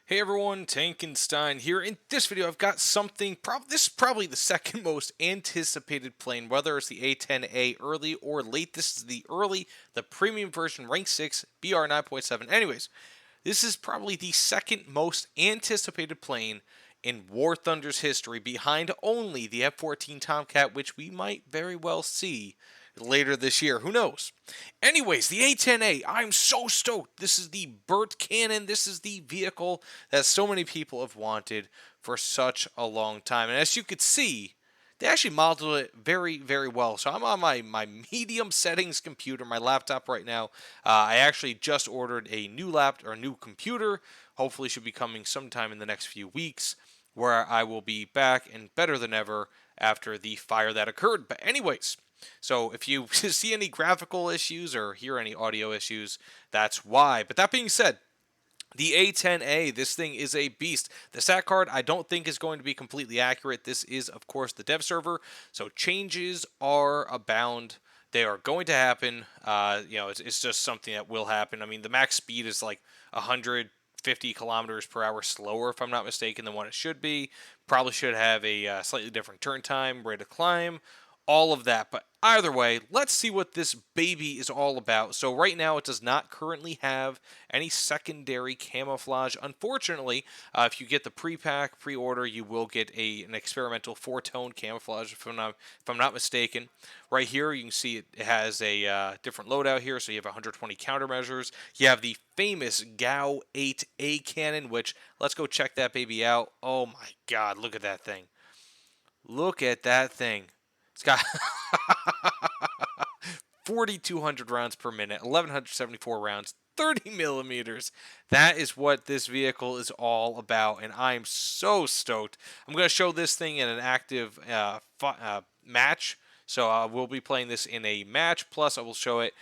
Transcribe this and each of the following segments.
Hey everyone, Tankenstein here. In this video, I've got something, this is probably the second most anticipated plane, whether it's the A-10A early or late. This is the early, the premium version, rank 6, BR 9.7. Anyways, this is probably the second most anticipated plane in War Thunder's history, behind only the F-14 Tomcat, which we might very well see later this year. Who knows? Anyways, the A-10A, I'm so stoked. This is the Burt cannon. This is the vehicle that so many people have wanted for such a long time. And as you could see, they actually modeled it very, very well. So I'm on my medium settings computer, my laptop right now. I actually just ordered a new new computer. Hopefully should be coming sometime in the next few weeks, where I will be back and better than ever after the fire that occurred. But anyways, so if you see any graphical issues or hear any audio issues, that's why. But that being said, the A-10A, this thing is a beast. The stat card, I don't think is going to be completely accurate. This is, of course, the dev server, so changes are abound. They are going to happen. It's just something that will happen. I mean, the max speed is like 150 kilometers per hour slower, if I'm not mistaken, than what it should be. Probably should have a slightly different turn time, rate of climb, all of that. But either way, let's see what this baby is all about. So right now, it does not currently have any secondary camouflage. Unfortunately, if you get the pre-pack, pre-order, you will get an experimental 4-tone camouflage, if I'm not mistaken. Right here, you can see it has a different loadout here. So you have 120 countermeasures. You have the famous GAU 8A cannon, which, let's go check that baby out. Oh my God, look at that thing. Look at that thing. It's got 4,200 rounds per minute, 1,174 rounds, 30 millimeters. That is what this vehicle is all about, and I'm so stoked. I'm going to show this thing in an active match. So we'll be playing this in a match, plus I will show it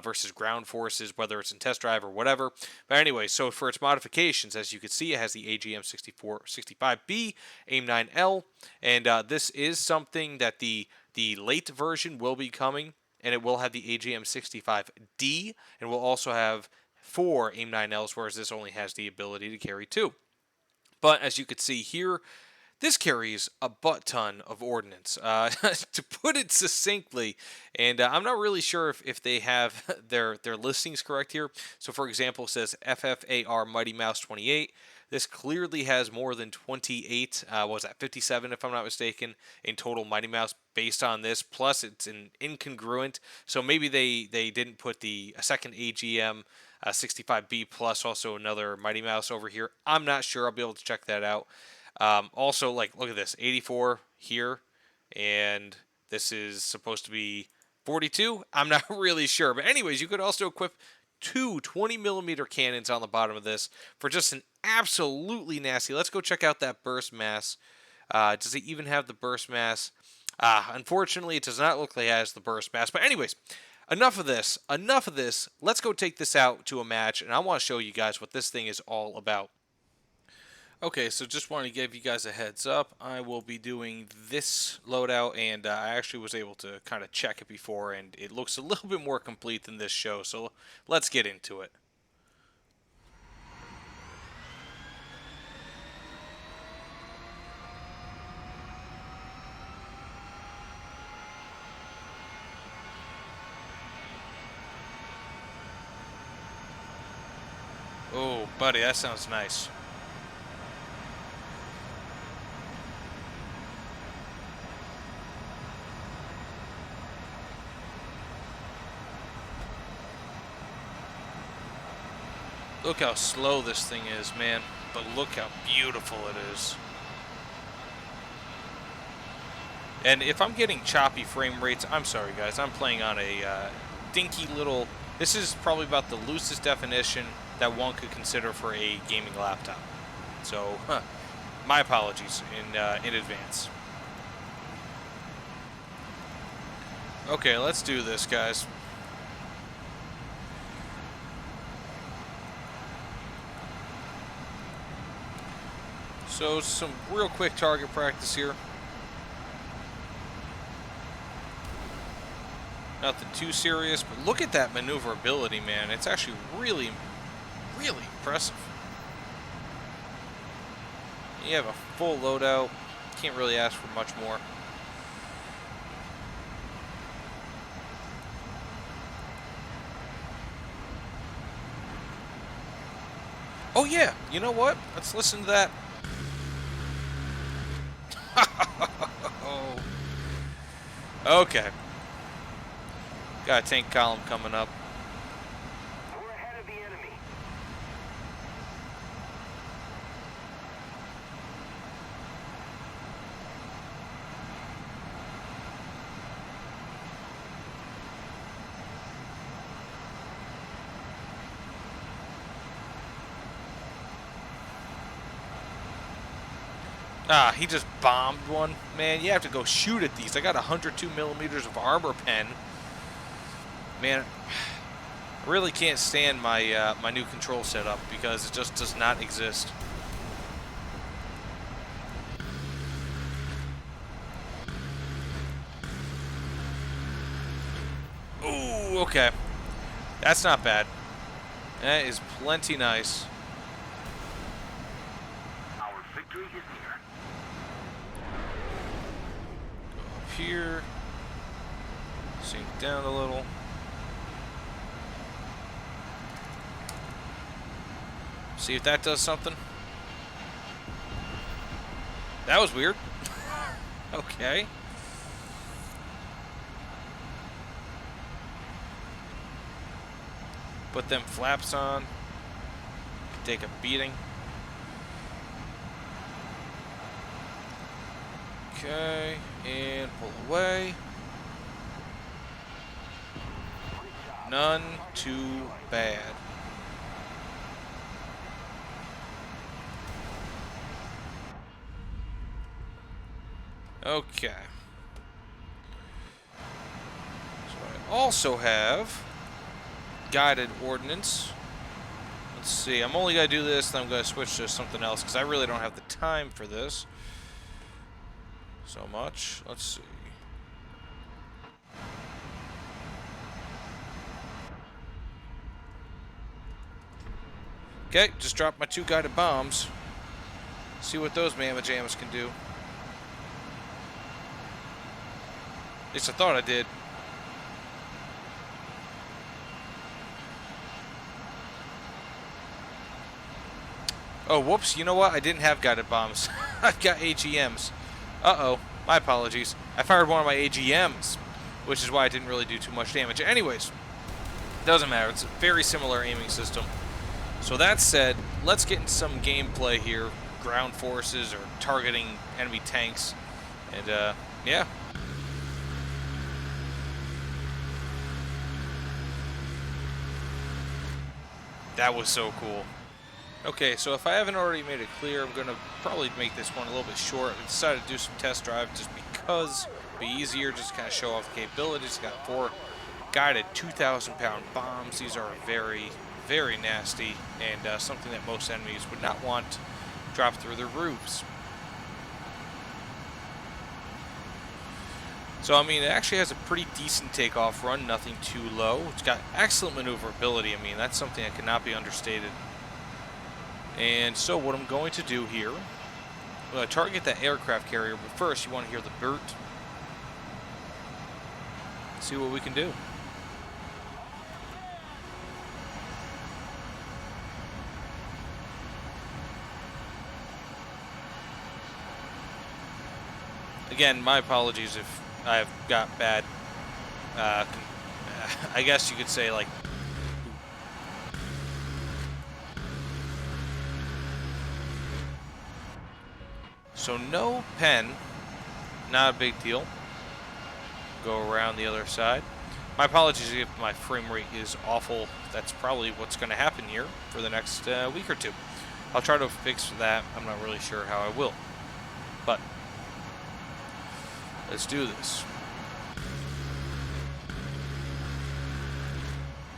versus ground forces, whether it's in test drive or whatever. But anyway, so for its modifications, as you can see, it has the AGM-6465B, AIM-9L, and this is something that the late version will be coming, and it will have the AGM-65D, and will also have 4 AIM-9Ls, whereas this only has the ability to carry 2. But as you can see here, this carries a butt ton of ordnance, to put it succinctly, and I'm not really sure if they have their listings correct here. So, for example, it says FFAR Mighty Mouse 28. This clearly has more than 28, what was that, 57 if I'm not mistaken, in total Mighty Mouse based on this, plus it's an incongruent, so maybe they didn't put a second AGM 65B plus also another Mighty Mouse over here. I'm not sure. I'll be able to check that out. Also, like, look at this, 84 here, and this is supposed to be 42. I'm not really sure, but anyways, you could also equip two 20-millimeter cannons on the bottom of this for just an absolutely nasty. Let's go check out that burst mass. Does it even have the burst mass? Unfortunately, it does not look like it has the burst mass, but anyways, enough of this. Let's go take this out to a match, and I want to show you guys what this thing is all about. Okay, so just want to give you guys a heads up. I will be doing this loadout, and I actually was able to kind of check it before, and it looks a little bit more complete than this show, so let's get into it. Oh, buddy, that sounds nice. Look how slow this thing is, man. But look how beautiful it is. And if I'm getting choppy frame rates, I'm sorry, guys. I'm playing on a dinky little... This is probably about the loosest definition that one could consider for a gaming laptop. So, my apologies in advance. Okay, let's do this, guys. So, some real quick target practice here. Nothing too serious, but look at that maneuverability, man. It's actually really, really impressive. You have a full loadout. Can't really ask for much more. Oh yeah, you know what? Let's listen to that. Okay. Got a tank column coming up. We're ahead of the enemy. Ah, he just bombed one. Man, you have to go shoot at these. I got 102 millimeters of armor pen. Man, I really can't stand my my new control setup because it just does not exist. Ooh, okay. That's not bad. That is plenty nice. Our victory is here. Go up here. Sink down a little. See if that does something. That was weird. Okay. Put them flaps on. Take a beating. Okay, and pull away. None too bad. Okay. So I also have guided ordnance. Let's see. I'm only going to do this, then I'm going to switch to something else because I really don't have the time for this so much. Let's see. Okay, just dropped my 2 guided bombs. See what those mamma jammas can do. At least I thought I did. Oh, whoops. You know what? I didn't have guided bombs. I've got AGMs. Uh-oh. My apologies. I fired one of my AGMs, which is why I didn't really do too much damage. Anyways, doesn't matter. It's a very similar aiming system. So that said, let's get into some gameplay here. Ground forces or targeting enemy tanks. And, yeah. That was so cool. Okay, so if I haven't already made it clear, I'm going to probably make this one a little bit short. I decided to do some test drive just because it'd be easier, just kind of show off the capabilities. Got 4 guided 2,000-pound bombs. These are very, very nasty and something that most enemies would not want dropped through their roofs. So, I mean, it actually has a pretty decent takeoff run, nothing too low. It's got excellent maneuverability. I mean, that's something that cannot be understated. And so what I'm going to do here, I'm going to target that aircraft carrier, but first you want to hear the BRRRRRRRT. See what we can do. Again, my apologies if I've got bad, I guess you could say, like, so no pen, not a big deal. Go around the other side. My apologies if my frame rate is awful. That's probably what's going to happen here for the next week or two. I'll try to fix that. I'm not really sure how I will. But let's do this.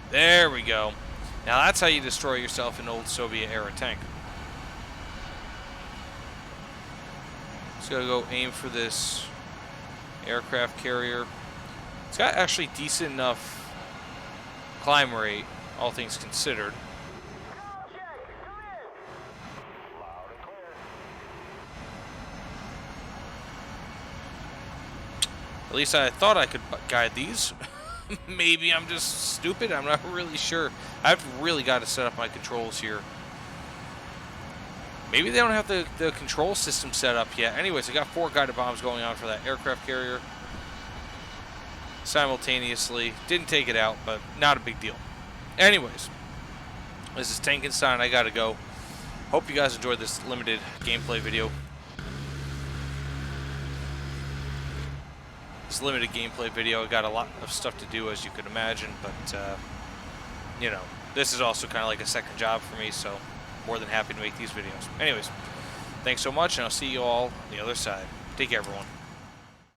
There we go. Now that's how you destroy yourself an old Soviet-era tank. Just gotta go aim for this aircraft carrier. It's got actually decent enough climb rate, all things considered. At least I thought I could guide these. Maybe I'm just stupid. I'm not really sure. I've really got to set up my controls here. Maybe they don't have the control system set up yet. Anyways, I got 4 guided bombs going on for that aircraft carrier simultaneously. Didn't take it out, but not a big deal. Anyways, this is Tankenstein. I gotta go. Hope you guys enjoyed this limited gameplay video. This limited gameplay video. I got a lot of stuff to do, as you could imagine, but you know, this is also kind of like a second job for me, so more than happy to make these videos. Anyways, thanks so much, and I'll see you all on the other side. Take care, everyone.